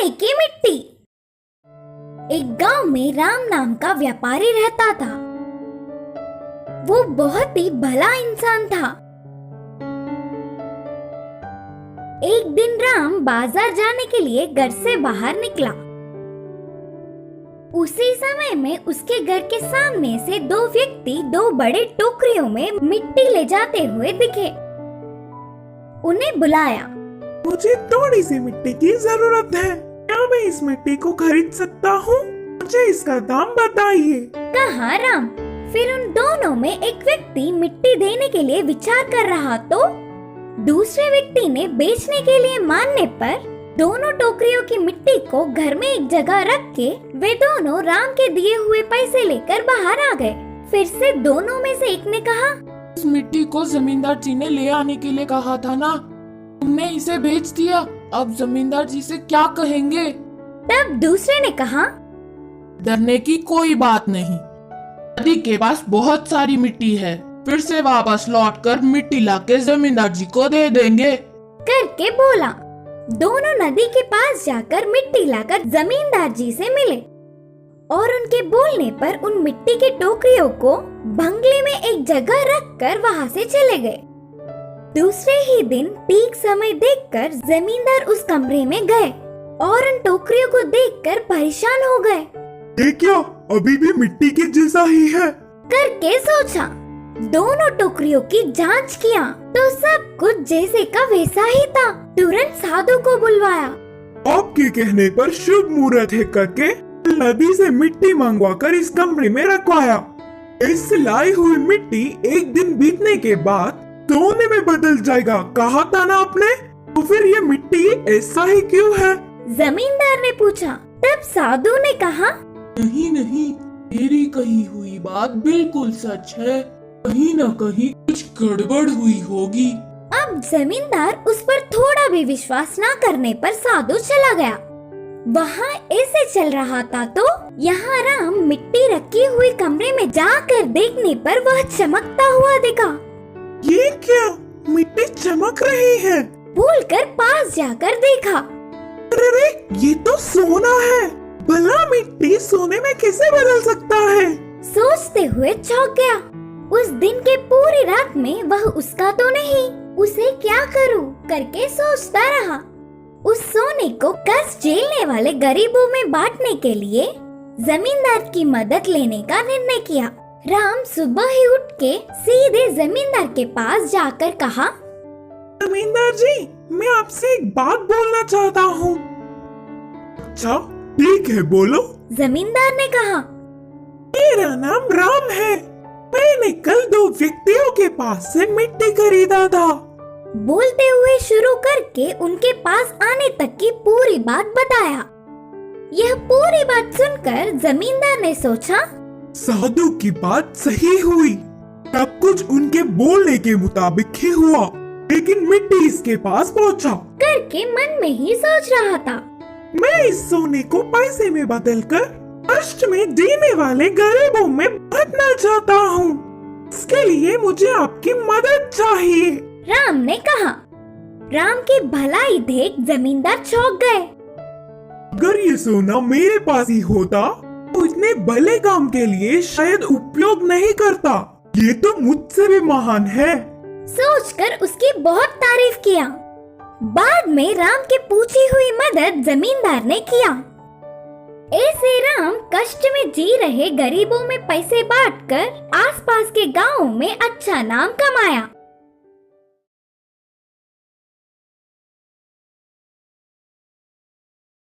सोने की मिट्टी। एक गांव में राम नाम का व्यापारी रहता था। वो बहुत ही भला इंसान था। एक दिन राम बाजार जाने के लिए घर से बाहर निकला। उसी समय में उसके घर के सामने से दो व्यक्ति दो बड़े टोकरियों में मिट्टी ले जाते हुए दिखे। उन्हें बुलाया। मुझे थोड़ी सी मिट्टी की जरूरत है, क्या मैं इस मिट्टी को खरीद सकता हूँ? मुझे इसका दाम बताइए, कहा राम। फिर उन दोनों में एक व्यक्ति मिट्टी देने के लिए विचार कर रहा तो दूसरे व्यक्ति ने बेचने के लिए मानने पर दोनों टोकरियों की मिट्टी को घर में एक जगह रख के वे दोनों राम के दिए हुए पैसे लेकर बाहर आ गए। फिर से दोनों में से एक ने कहा, इस मिट्टी को जमींदार जी ने ले आने के लिए कहा था ना, तुमने इसे बेच दिया। अब जमींदार जी से क्या कहेंगे? तब दूसरे ने कहा, डरने की कोई बात नहीं, नदी के पास बहुत सारी मिट्टी है, फिर से वापस लौटकर मिट्टी लाके जमींदार जी को दे देंगे करके बोला। दोनों नदी के पास जाकर मिट्टी लाकर जमींदार जी से मिले और उनके बोलने पर उन मिट्टी के टोकरियों को बंगले में एक जगह रखकर वहां से चले गए। दूसरे ही दिन ठीक समय देखकर जमींदार उस कमरे में गए और उन टोकरियों को देखकर परेशान हो गए। ये क्या अभी भी मिट्टी के जैसा ही है? करके सोचा। दोनों टोकरियों की जांच किया तो सब कुछ जैसे का वैसा ही था। तुरंत साधु को बुलवाया। आपके कहने पर शुभ मुहूर्त है करके नदी से मिट्टी मंगवाकर इस कमरे में रखवाया। इस लाई हुई मिट्टी एक दिन बीतने के बाद सोने में बदल जाएगा, कहा था ना आपने? तो फिर ये मिट्टी ऐसा ही क्यों है? जमींदार ने पूछा। तब साधु ने कहा, नहीं नहीं, तेरी कही हुई बात बिल्कुल सच है, कहीं न कहीं कुछ गड़बड़ हुई होगी। अब जमींदार उस पर थोड़ा भी विश्वास न करने पर साधु चला गया। वहाँ ऐसे चल रहा था तो यहाँ राम मिट्टी रखी हुई कमरे में जाकर देखने पर वह चमकता हुआ दिखा। ये क्या मिट्टी चमक रही है? भूलकर पास जाकर देखा। अरे ये तो सोना है। भला मिट्टी सोने में कैसे बदल सकता है? सोचते हुए चौंक गया। उस दिन के पूरी रात में वह उसका तो नहीं, उसे क्या करूं करके सोचता रहा। उस सोने को कर्ज झेलने वाले गरीबों में बांटने के लिए जमींदार की मदद लेने का निर्णय किया। राम सुबह ही उठ के सीधे जमींदार के पास जाकर कहा, जमींदार जी, मैं आपसे एक बात बोलना चाहता हूँ। अच्छा ठीक है, बोलो। जमींदार ने कहा, मेरा नाम राम है। मैंने कल दो व्यक्तियों के पास से मिट्टी खरीदा था। बोलते हुए शुरू करके उनके पास आने तक की पूरी बात बताया। यह पूरी बात सुनकर जमींदार ने सोचा, साधु की बात सही हुई, सब कुछ उनके बोलने के मुताबिक ही हुआ, लेकिन मिट्टी इसके पास पहुंचा करके मन में ही सोच रहा था। मैं इस सोने को पैसे में बदलकर कष्ट में जीने वाले गरीबों में बांटना चाहता हूँ। इसके लिए मुझे आपकी मदद चाहिए, राम ने कहा। राम की भलाई देख जमींदार चौंक गए। अगर ये सोना मेरे पास ही होता तो इतने भले काम के लिए शायद उपयोग नहीं करता। ये तो मुझसे भी महान है। सोचकर उसकी बहुत तारीफ किया। बाद में राम की पूछी हुई मदद जमींदार ने किया। ऐसे राम कष्ट में जी रहे गरीबों में पैसे बांटकर आसपास के गांवों में अच्छा नाम कमाया।